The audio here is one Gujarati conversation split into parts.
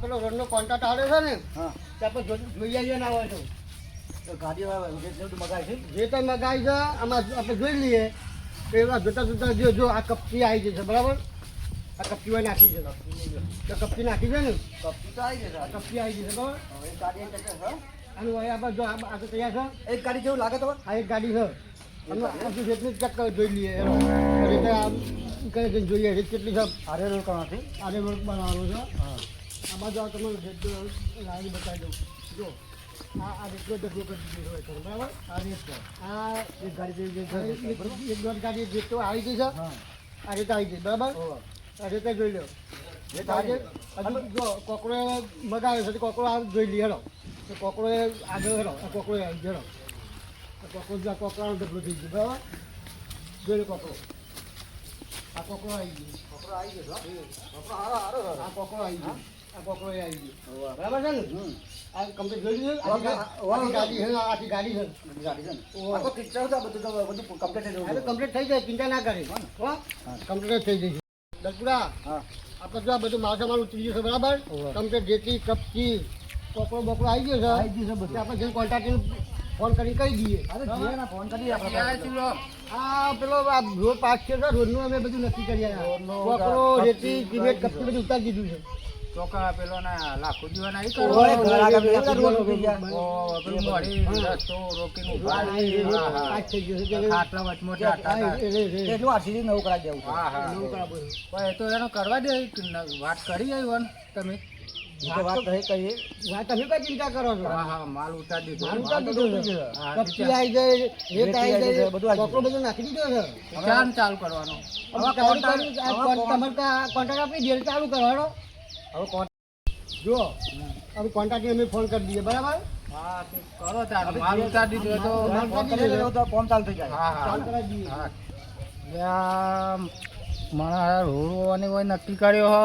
પેલો રોડનો કોન્ટ્રાક્ટ આવ્યો છે ને હા ત્યાં પણ જોઈ આવીએ ના હોય તો ગાડી મગાવી છે જે કંઈ મગાવી છે આમાં આપણે જોઈ લઈએ તો એવા જોતા જોતા જો આ કપચી આવી જશે બરાબર આ કપચીમાં નાખી છે તો કપચી નાખી છે ને કપી તો આવી જશે કપચી આવી જશે બરાબર હવે ગાડી આવી જશે હા અને હવે આપણે જો આ તો તૈયાર છે એક ગાડી જેવું લાગે તમારે આ એક ગાડી છે અને આપણે જેટલી ચેક જોઈ લઈએ કરે જોઈએ રેત કેટલી છે હારે રોડ કરવાથી આરે રોડ બનાવવાનો છે હા આ બાજુ આ તમને રેત લાવી બતાવી દઉં જો આ રેતનો ડગલો કરી દીધો હોય છે બરાબર આ રેત છે આ એક ગાડી જેવી એક દોઢ ગાડી રેત તો આવી ગઈ છે હા આ રેત આવી ગઈ બરાબર આ રેતે જોઈ લો રેત આવી હજુ જો કોકરો મગાવ્યો છે તો કોકરો આ જોઈ લઈએ હેડો તો કોકરો આગળ હેડો આ કોકરો આવી ગયો કોકરાનો ડગલો થઈ ગયો બરાબર જોઈ લો કોકરો આ કોકરો આવી ગયો છોકરો આવી ગયો છોકરો હારો હારો આ કોકરો આવી ગયો આ કોકરો આવી ગયો બરાબર છે ને આ કમ્પ્લીટ જોઈ લીધું ગાડી છે આખી ગાડી છે ગાડી છે ને આખો પિક્ચર હતું બધું તો બધું કમ્પ્લીટ થઈ આ તો ગયું કમ્પ્લીટ થઈ જાય ચિંતા ના કરી હો કમ્પ્લીટ થઈ જશે દલપુરા હા આપણે જો આ બધું મારું ઉતરી ગયું છે બરાબર કમ્પ્લીટ જેટલી કપચી કોકરો બોકરો આવી ગયો છે આવી ગયું છે બધું આપણે જેમ કોન્ટ્રાક્ટને ફોન કરી કહી દઈએ અરે જીએ ના ફોન કરી આપણે આ પેલો આ રોડ પાસ છે રોડનું અમે બધું નક્કી કરી આવ્યા રોડનો કોકરો રેતી સિમેન્ટ કપચી બધું ઉતારી દીધું છે ચોકા પેલો ના લાખો દીવા ના ઓય, ઘર આગળ પેલા રોડ રોડ ઉતરી ઉતરી ગયા. ગયા. પેલું મોડી રસ્તો રોકીને ઉભા રહી. હા, હા. પાસ થઈ ગયું છે ખાટલા વચમાં ટાટા હતા. એટલું આરસીસી નવું કરાવી દેવું છે. હા, હા. નવું કરાવવું. પણ એ તો એનો કરવા દે વાત કરી આવ્યો ને તમે. એ તો વાત કહી કહીએ વાત તમે કઈ ચિંતા કરો છો હા, હા, માલ ઉતારી દીધો. માલ ઉતારી દીધો છે. હા, કપચી આવી જાય રેત આવી આવી જાય જાય, બધું આવી કોકરો બધું નાખી દીધો છે ચાલ ચાલુ કરવાનો. હવે તમારે કોન્ટ્રાક્ટ આપી દે ચાલુ કરવાનો હવે કોણ જો હવે કોન્ટ્રાક્ટ અમે ફોન કરી દઈએ બરાબર હા, તો કરો તાર. માલ ઉતારી દીધો તો માલ ફોન કરી દેવો તો ફોન ચાલુ થઈ જાય હા, હા. ચાલુ કરાવી દઈએ હા. યા મારા રોડવાની હોય નક્કી કર્યો હ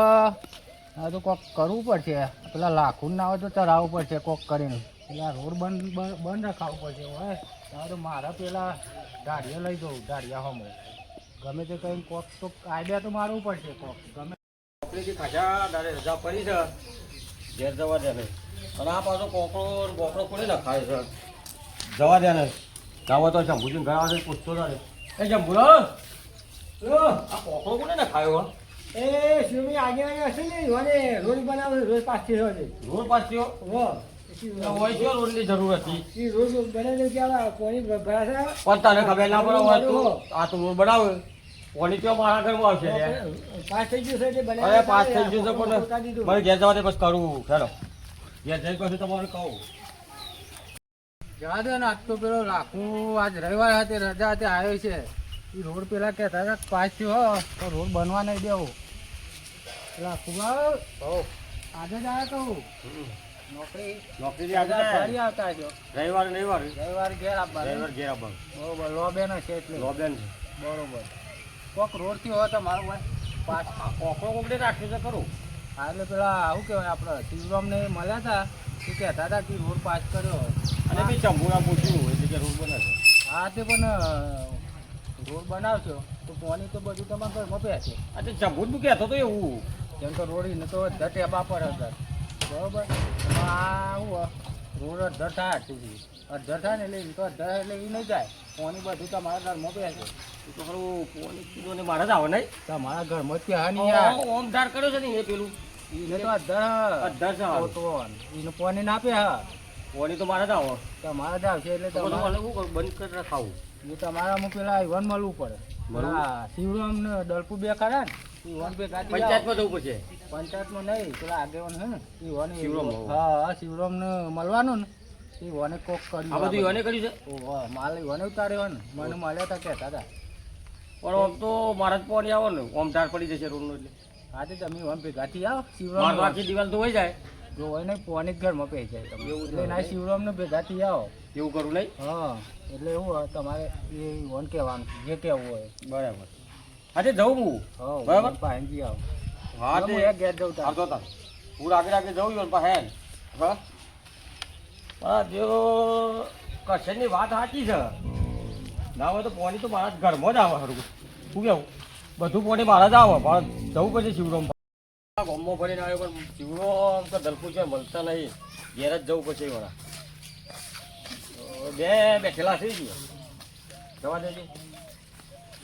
આ તો કોક કરવું પડશે પેલા લાખું ના હોય તો ચડાવવું પડશે કોક કરીને પેલા રોડ બંધ રખાવવું પડશે હોય તો મારા પેલા ગાડીઓ લઈ જવું ગાડીયા હમો ગમે તે કંઈ કોક તો આઈડિયા તો મારવું પડશે કોક ગમે નોકરીથી ખાસા દાડે રજા પડી છે ઘેર જવા દે ને અને આ પાછો કોકરો બોકરો કોને નખાય છે જવા દે ને ગાવા તો જંબુજી ઘર આવે પૂછતો તારે એ જંબુ આ કોકરો કોને નખાયો એ શિવમી આગે હશે ને મને રોડ બનાવે રોજ પાછી હોય રોડ પાછો હો હોય છે રોડની જરૂર હતી એ રોજ બનાવી ત્યાં કોની ભરાશે પણ તને ખબર ના પડે હોય તો આ તો રોડ બનાવે કોની તો મારા ઘરમાં આવશે લે. પાસ થઈ ગયું છે એટલે બનાવી અરે પાસ થઈ ગયું છે ઉતારી પણ દીધું. મારે ઘેર જવા દે બસ કરવું ચાલો ઘેર જઈ પછી તમારે કહું જવા દે ને આજ તો પેલો લાખું આજ રવિવાર હતી રજા હતી આવ્યો છે એ રોડ પેલા કહેતા હતા પાસ થયો હો તો રોડ બનવા નહીં દેવો લાખું આજે જ આવ્યા કહું નોકરી નોકરી આજે ફરી આવતા હજો રવિવારે રવિવારે રવિવારે ઘેર આપવાનું રવિવાર ઘેર આવવાનું બરોબર લોબેન છે એટલે લોબેન છે બરોબર કોક રોડ થી હોય તો મારું ભાઈ પાસ કોકરો કોકડે રાખ્યું છે ખરું હા એટલે પેલા આવું કહેવાય આપણે શિવરામ ને મળ્યા હતા એ કહેતા હતા કે રોડ પાસ કર્યો અને બી ચંબુરા પૂછ્યું એટલે કે રોડ બને છે હા તે પણ રોડ બનાવશો તો પાણી તો બધું તમારા ઘરમાં પહેશે આજે ચંબુ જ કહેતો તો એવું જેમ કે રોડ ને તો અડધા ટેબા પર અડધા બરોબર એમાં આ શું રોડ અડધર થાય સુધી અડધર થાય ને એટલે એ તો અડધર એટલે એ નહીં જાય પાણી બધું તમારા ઘરમાં પહેશે એ તો ખરું પોલીસ કીધો ને મારે જ આવે નહીં તમારા ઘરમાં જ પહેવા નહીં યાર ઓમ ધાર કર્યો છે ને એ પેલું એને તો અડધર અડધર છે હારું. એને પાણી ના આપે હા પોણી તો મારે જ આવો તમારા જ આવશે એટલે તો બધું તમારે મને શું કરું બંધ કરી રખાવું એ તમારામાં પેલા ઈવન મળવું પડે પેલા શિવરામ ને દલપુ બે ખરા ને ઈવન બે કાઢી પંચાયતમાં જવું પડશે પંચાયતમાં નહીં પેલા આગેવાન હે ને ઈવન શિવરામ. હા શિવરામ ને મળવાનું ને ઈવને કોક કર્યું આ બધું ઈવને કર્યું છે ઓહો, માલ ઈવને ઉતાર્યો ને મને મળ્યા હતા કહેતા હતા પણ આમ તો મારે જ પોણી આવો ને ઓમ ધાર પડી જશે રોડનો એટલે આજે તમે ઈવન ભેગાથી આવો મારે શિવરામ તો આખી દિવાલ તો હોય જાય જો હોય ને પોની જ ઘરમાં પહી જાય તમે એવું એટલે ના શિવરામ ને ભેગાથી આવો એવું કરું નહીં હા એટલે એવું હોય તમારે એ ઈવન કહેવાનું જે કહેવું હોય બરાબર આજે જવું હું હા બરાબર. પાણી આવો હા હું તે એક ગેટ જઉં તાર. આવતો તાર હું આગળ આગળ જવું યો હે હા પણ જો કશેની વાત સાચી છે ના હોય તો પોણી તો મારા ઘરમાં જ આવે ખરું શું કેવું બધું પોણી મારા જ આવે પણ જવું પછી શિવરામ આ ગામમાં ફરીને આવ્યો પણ જીવનો આમ તો દલપુ છે મળતા નહીં ઘેર જ જવું પછી વાળા બે બેઠેલા થઈ ગયો જવા દેજે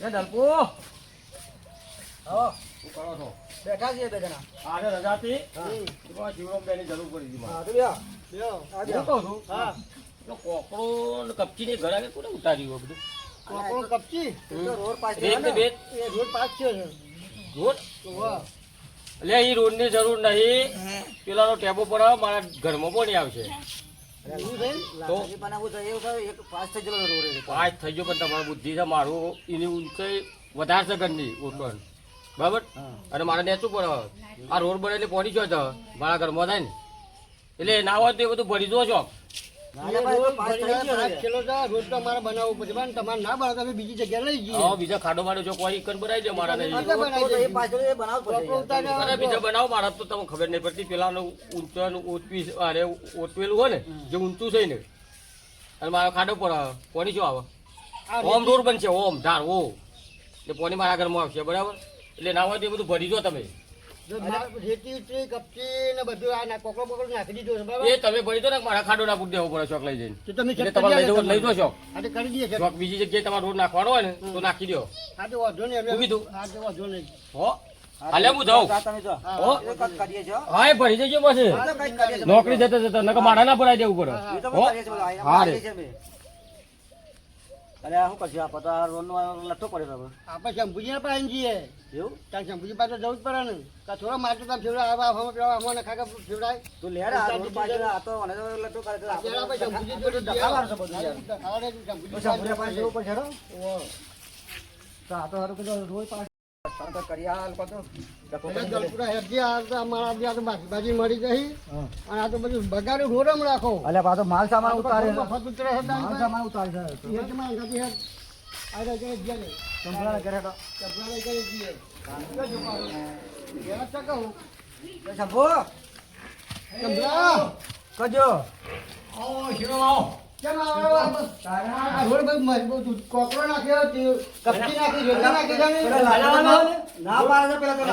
એ દલપુ હા શું કરો છો બેઠા છીએ બે જણા. આજે રજાથી જીવનો બેની જરૂર પડી હતી મારે લ્યો. હું કહું છું તો કોકડો ને કપચીની ઘર આગળ કોને ઉતાર્યું બધું કોકરો કપચી તો રોડ પાસે રેત ને બેત એ રોડ પાસ છે રોડ વાહ એટલે એ રોડની જરૂર નહીં પેલાનો ટેબો પર મારા ઘરમાં પણ આવશે શું છે તો પણ આવું થયું એવું થયું, એક પાસ થઈ ગયેલો રોડ એ. પાંચ થઈ ગયો પણ તમારી બુદ્ધિ છે મારું એની ઊંચાઈ વધારે છે ઘરની ઓટણ બરાબર અને મારે નેચું પડે આ રોડ બને એટલે પહોંચી ગયો છે મારા ઘરમાં થાય ને એટલે ના હોય તો એ બધું ભરી દો છો નાના ભાઈ તો પાસ થઈ ગયો પાસ છે. થયેલો છે રોડ તો અમારે બનાવવો પડશે પણ તમારે ના બનાવો તમે બીજી જગ્યાએ લઈ જઈએ હા બીજા ખાડો મારો જો કોઈ ઈકન બનાવી દે મારા નહીં એટલે બનાવી તો એ દઈએ. પાસ એ બનાવવું પડશે કોકરો ઉતારીને અરે બીજા બનાવો મારા તો તમને ખબર નહીં પડતી પેલાનું ઊંચાનું ઓટવી અરે ઓટવેલું હોય ને જે ઊંચું છે ને અને મારો ખાડો પર પોણી શું આવે આ ઓમ રોડ બનશે ઓમ ધાર ઓ એટલે પોણી મારા ઘરમાં આવશે બરાબર એટલે ના હોય તો એ બધું ભરી દો તમે રેતી ઉતરી કપચી ને બધું આ કોકરો બોકરો નાખી દીધો છે બરાબર એ તમે ભરી દો ને મારા ખાડો ના પૂર દેવો પડે શોખ લઈ જઈને તો તમે એટલે check તમારે કરી લઈ દો શોખ આ તો કરી દઈએ છે શોખ બીજી જગ્યાએ તમારે રોડ નાખવાનો હોય ને તો નાખી દો આ તો વાંધો નહીં શું કીધું? આ તો વાંધો નહીં હો હાલે હું જાઉં તમે જો હો એ કંઈક કરીએ છીએ હો. હા એ ભરી જજો પછી એ તો કંઈક કરીએ છીએ. નોકરી જતા જતા નકર મારા ના ભરાઈ દેવું પડે એ તો હો કરીએ છીએ બધા. હા રે કરીએ છીએ અમે. અરે આ શું કરશું આપણે તો આ રોડનો લઠ્ઠો પડ્યો હવે. આપણે શંભુજીને પાસે જઈએ એવું ત્યાં શંભુજી પાસે જવું જ પડે ને કાં થોડો મારતો તાર ફેવડાય આવા પેલા અમને ખાખા ફેવડાય તો લે રે, આ રોડ પાસે આ તો મને તો લઠ્ઠો કરે છે. અત્યારે આપણે શંભુજી આપણે જોડે દેખાવાનું છે બધું યાર. ખાવાડે શંભુજી તો શંભુજી પાસે જવું પડશે હેડો. ઓહો. તો આ તો હારું કીધું, રોડ પાસે તો કરી આ લોકો તો ધક્કો એટલે કરી દે. જલપુરા હેરજી આ તો અમારા બી આ તો ભાજી મળી ગઈ અને આ તો બધું બગાડ્યું રોડમ રાખો અલ્યા પાછો માલ સામાન ઉતારે છે. મફત ઉતરે છે માલ સામાન ઉતારે છે. હેરજીમાં અંગાથી હેર આ તો જઈએ જઈએ સંભળાને કરે તો. ચપલાને કરી દઈએ જો પાડો ઘેર જ કહું એ શંભુ, ચપલા કરજો. કેમ આ રોડ બહુ મજબૂત કોકરો નાખ્યો કપચી નાખી રોટી નાખી છે ને? પેલા લાલવાનો ને? ના પાડે છે પેલા તો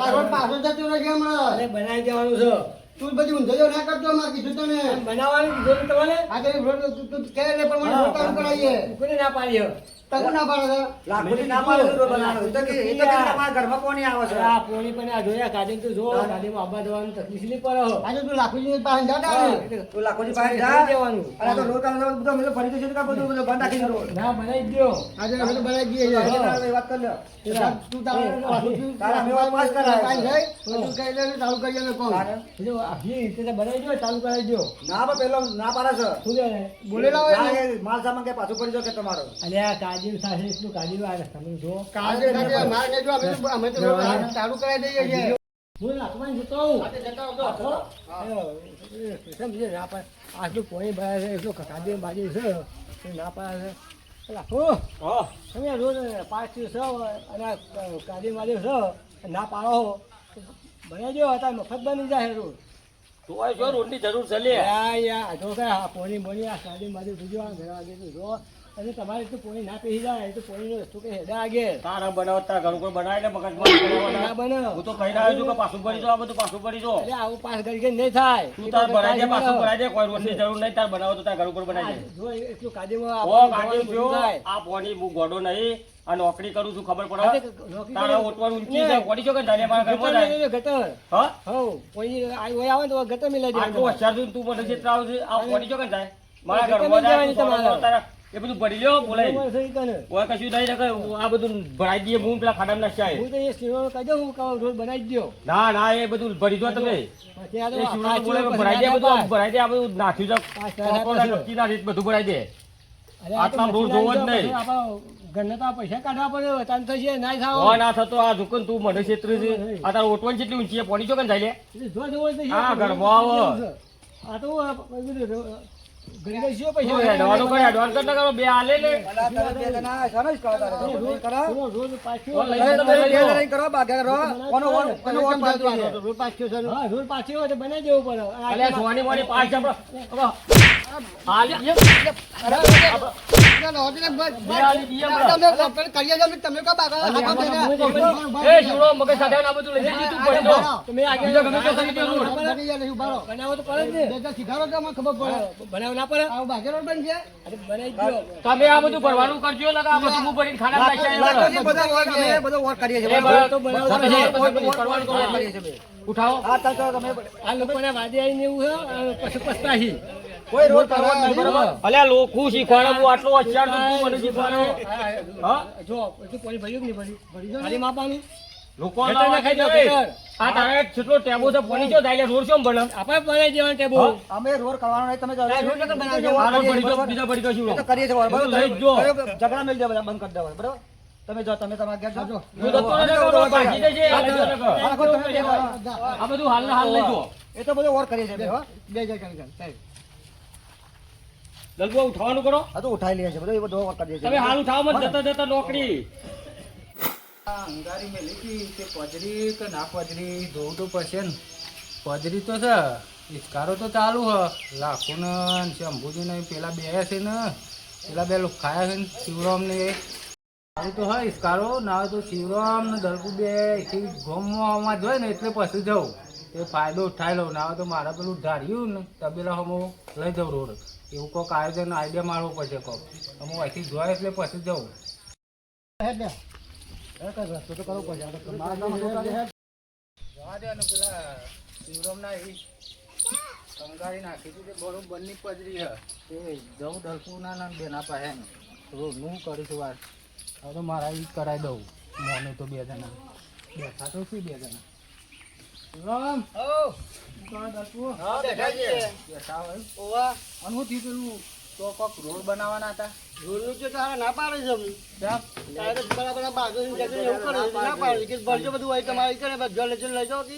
આ રોડ પાછો જતો નથી હમણાં બનાવી દેવાનું છે તું બધી ઊંધો ના કરતો માં કીધું તને બનાવવાનું કીધું ને તમારે આ તો રોડ તું કહે ને પણ મને રોડ કામ કરાવીએ કોને ના પાડી તકો ના પાડે છે લાખોથી ના પાડે છે રોડ બનાવવાનો. એ તો કે તમારા ઘરમાં કોની આવે છે? આ પોણી પણ આ જોયા કાજલ તો જો ગાડીમાં આબા જવાનું તકલીફ નહીં પડે હો. આજે તું લાખુજી પાસે જાતા ને તું લાખોથી બહાર જા. બનાવી દેવાનું અરે તો રોડ કામ બધું અમે તો ફરી તો છે કે બધું બધું બંધ રાખી દીધું. ના બનાવી જ દો આજે અમે બનાવી દઈએ એ છીએ. તારે વાત કરી લે. તું તારું તારા મેવા પાસ કરાય. કાંઈ જાય તું કહી દે ચાલુ કરી દે કહું તારે? જો આખી રીતે તો બનાવી દો ચાલુ કરાવી દો ના પણ પેલો ના પાડે છે. શું કહે બોલેલા હોય ના, ને એ માલ સામાન કે પાછું પડી જાવ કે તમારો. અરે આ કાજલ સાથે એટલું કાજલ આવે તમે જો કાજે માર ને જો અમે તો રોડ ચાલુ કરાવી દઈએ છીએ હું લાખમાં જતો આવું આજે જતા આવતો. સમજે ના પાડે આટલું પોણી ભરાય છે એટલું કાજલ બાજુ છે એ ના પાડે છે લાખો હા તમે રોજ પાંચ દિવસ અને કાજલ માજુ છે ના પાડો બનાવી દો અત્યારે મફત બની જાય રોડ તો આ જો રોડની જરૂર છે લે યા જો કે આ પોણી બોણી આ કાજલ માજુ જોજો આ ઘર આગે જો અને તમારે તો પોણી ના પી જાય તો પોણીનો રસ્તો કે હેડા આગે તારા બનાવતા ઘર ઉપર બનાવી લે મગજમાં ના બને હું તો કહી રહ્યો છું કે પાછું ભરી દો આ બધું પાછું ભરી દો એટલે આવું પાસ કરી કે નહીં થાય તું તાર ભરાઈ દે પાછું ભરાઈ દે કોઈ રોડની જરૂર નહીં તાર બનાવો તો તાર ઘર ઉપર બનાવી દે જો એટલું કાજલમાં ઓ કાજલ જો આ પોણી હું ગોડો નહીં આ નોકરી કરું છું ખબર પડે તારા ઓટવાનું ઊંચી છે ગોડી છો કે ધારે મારા ઘરમાં જાય ગટર હા હો કોઈ આવે તો ગટર મિલાઈ આટલું દેવાનું હોશિયાર છું ને તું મને ચિત્ર છે આ ગોડી છો કે જાય મારા ગટર ઘરમાં જાય મિલાઈ તું દેવાની થોડો તારા એ બધું ભરી લ્યો બોલાય બરાબર છે ઈ કને. ઓય કશું નહીં નકર આ બધું ભરાઈ દઈએ હું પેલા ખાડામાં નાખ્યા હું તો એ સિવાય કહી દઉં હું કહું રોડ બનાવી જ દો ના ના એ બધું ભરી દો તમે પછી આ તો એ આ શિવરાજ પાંચ બોલે કે દિવસ ભરાઈ દે પછી બધું ના ભરાઈ દે આ બધું નાખ્યું છે પાંચ દાડા કોકોડા પછી. નક્કીના રીત બધું ભરાઈ દે અરે આ તો આટલા રોડ જોવો જ નહીં. આપણા ઘરના તો આ પૈસા કાઢવા પડે વતાન થશે ના ઓ થાવ ના થતો આ દુકાન તું મને ક્ષેત્ર છે આ તાર ઓટવાની જેટલી ઊંચી છે પોણી ચોકન જાય લે જો જોવો તો હા, ઘરમાં આવો. આ તો ગરીબ શિયો પૈસા તું એડવાનું કરે એડવાન્સ કરતા કરો બે આલે ને અલા, તમે બે જણા શાનો જ કરો તારે? તમે બે કરો. રોડ પાછો તો લઈ તમે લો, બે લઈ લો. જણા કરો, બાકી કરો. કોનો વોટ- કોનો વોટ મળતો છે? રોડ પાસ થયો છે ને. હા રોડ પાછી હોય તો બનાવી દેવું પડે અલ્યા સોની મોની પાંચ જમણો. હવે, હાલે. અરે, તમે કો બાગા એ શિવડો મગજ સાથે આ બધું લઈ જઈ તું પડી દો તમે આગળ બીજો ગમે તે કરી દેવું બનાવો તો પડે જ ને ખબર પડે બનાવ ના પડે આવું બાગેરો બન છે અરે બનાવી દો તમે આ બધું ભરવાનું કરજો લગા આ બધું હું ભરીને ખાના નાખ્યા બધો વોટ કરીએ એ બરાબર તો બનાવો કરવાનું કરો ઉઠાવો આ લોકોના વાદે આવીને એવું છે પછી પસ્તાહી કોઈ રોડ કરવા નહીં બરાબર અલ્યા લોકો શીખવાડે હું આટલો હોશિયાર છું તું મને શીખવાડે હા જો એટલું પાણી ભર્યું કે નહીં ભર્યું ખાલી માપવાનું લોકો ખેતર ના ખાઈ દો, ખેતર. આ તારે કેટલો ટેબો છે પાણી જો દાઈલે રોડ કેમ બને આપણે બનાવી દેવાનું ટેબો અમે રોડ કરવાનો નહીં તમે આ રોડ પડી ગયો બીજા પડી ગયો શું કરીએ છીએ બરાબર લઈ જો ઝઘડા મેળ દે બધા બંધ કરી દેવા બરાબર તમે જો તમે તમારા ઘેર જાજો હું તો તને કહો ભાગી જજે આ લઈ જો આ બધું હાલ ને હાલ લઈ જો એ તો બધો વોટ કરીએ છીએ હો બે જગ્યા દલબો ઉઠાવવાનું કરો આ તો ઉઠાઈ લઈએ છે બધો એ બધો વોટ કરીએ તમે હાલ ઉઠાવો મત જતા જતા નોકરી અંગારી મેલી હતી તે પજરી કે ના પજરી જોવું તો પડશે ને પજરી તો છે ઇસ્કારો તો ચાલુ હ લાખો ને શંભુજી ને પેલા બે છે ને પેલા બે લોકો ખાયા છે ને શિવરામ ને ચાલુ તો હા ઇસ્કારો ના હોય તો શિવરામ ને દલકુ બે ગોમમાં જોય ને એટલે પછી જવું તે ફાયદો ઉઠાઈ લઉં ના હોય તો મારા પેલું ધાર્યું ને તબેલા હમો લઈ જવું રોડ એવું કોઈક આયોજન આઈડિયા મારવો પડશે કોઈક હું અહીંથી જોય એટલે પછી જવું રસ્તો તો કરવો પડશે જવા દે ને પેલા શિવરામના એ કંગારી નાખી હતી તે બરોબરની પજરી હે તે જવું ડલકુના ના બેના પાસે ને રોડનું કરીશું વાત હવે તો મારા ઈ કરાવી દઉં મોને તો બે જણા બેઠા તો શું બે જણા શિવરામ ડલકુ બેઠા હોય અને હું થયું પેલું તો કોક રોડ બનાવવાના હતા રોડનું જે તારા ના પાડે છે અમે ત્યાં તારે બરાબર બાજુ એવું કરે ના પાડે કે ભરજો બધું હોય તમારે કરે બધો લઈ જાઓ કે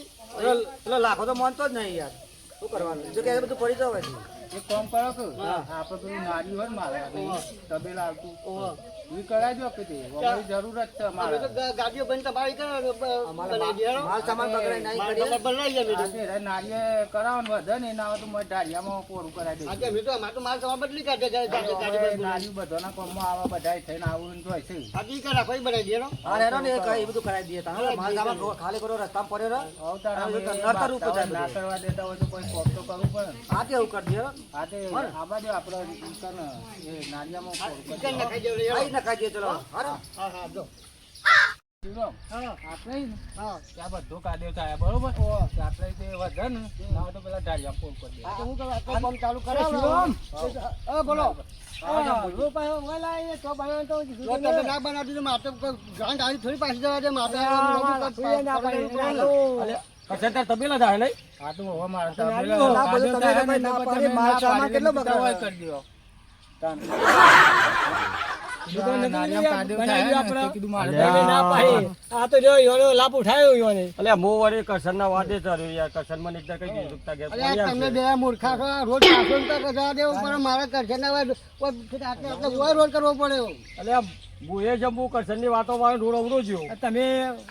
પેલો લાખો તો માનતો જ નહીં યાર શું કરવાનું જો કે બધું પડી જવાય છે એક કામ કરો કે આપણે પેલું નારી હોય ને મારે તબેલા આવતું એ કરાવજો કે તે અમારી જરૂરત છે અમે મારે તો ગાડીઓ બંધ તમારી કરે બનાવી દેવાનો માલ સામાન પકડાઈ નહીં કરીએ બનાવી જાય નારીએ કરાવવાનું વધે ને એના તો મારે ઢારિયામાં કોરું કરાવી આજે દઈશું અમે તો અમાર તો માલ સામાન બદલી કાઢે ગાડી હવે નારી બધાના કામમાં આવા બધા થઈને આવું જોઈ છે આજી કરા કોઈ બનાવી દેવાનો હા હેરો ને એ બધું કરાવી દઈએ તમે માલ સામાન ખાલી કરો રસ્તામાં પડે રહો નડતર ઉપર જાય ના કરવા દેતા હોય તો કોઈ કોમ તો કરવું પડે ને. આ કેવું કરી દે હા તે આ બાજુ આપણે ઈ કર ને, એ નારિયામાં કોરું કરી ચલ નખાઈ દેવો આઈ નખાઈ દે ચલો હા હા જો શિવરામ, હા આપણે ઈ ને હા ત્યાં બધો કાદેવ થાય બરોબર તો આપણે તે વધે ને ના હોય તો પેલા ઢારિયા ફોન કરી દે હું તો આ કામ ચાલુ કરાવો હા બોલો જો તમે ના બનાવતી તો મારે તો ગાંઠ આવી થોડી પાછી જવા દે મારે કશે તાર તબેલા થાય નહીં હા તો હવે મારે તો ના, પેલા બધું તમે કાદેવ થાય ને ના તો પાડી, તમે માલ ના સામાન પાડી કેટલો તો બગાડે? દવાઈ કરી દ્યો. નારિયામાં કાદેવ થાય ને તો કીધું મારે આ તો જો યોનો લાભ ઉઠાયો યોને અલ્યા મો વળી કરશન ના વાદે ચાલ્યું યાર કરશન મને એકદમ કઈ દીધું તા ઘેર અરે તમને બે મૂર્ખા છો રોજ પાછો કજા દેવું પણ મારે કરશે ના હોય રોડ કરવો પડે અલ્યા બુએ જંબુ કરશન ની વાતો માં રોડ અવરો જ્યો તમે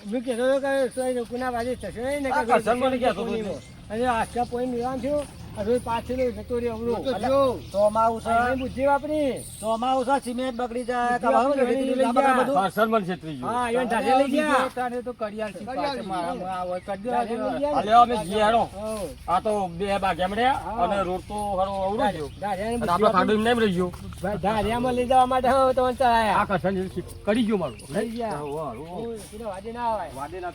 હું કહેતો હતો કે સોય લોકોના બાજુ થશે નહીં ને આ કરશન મને કહેતો હતો તું. અને આખા પોઈન્ટ નિવાન થયો રોજ પાછળ જતો રહ્યો અવરો જો ચોમાવું એની બુદ્ધિ વાપરી ચોમાવું છે સિમેન્ટ બગડી જાય કરશન મને છેતરી ગયો હા ઈવન ઢાઢે લઈ ગયા તારે તો કડિયાલ થી પાછળ મારામાં આ હોય કરી દેવા જેવા. અલ્યા અમે જીએ હેરો આ તો બે બાગ એમડ્યા અને રોડ તો હરો અવરો જ્યો અને આપડે ખાડો એમ રહી ગયો ધારિયામાં લઈ જવા માટે તો આ કરશન કરી ગયો મારું લઈ ગયા વાહ, વાહ. વાજે ના આવે વાદે ના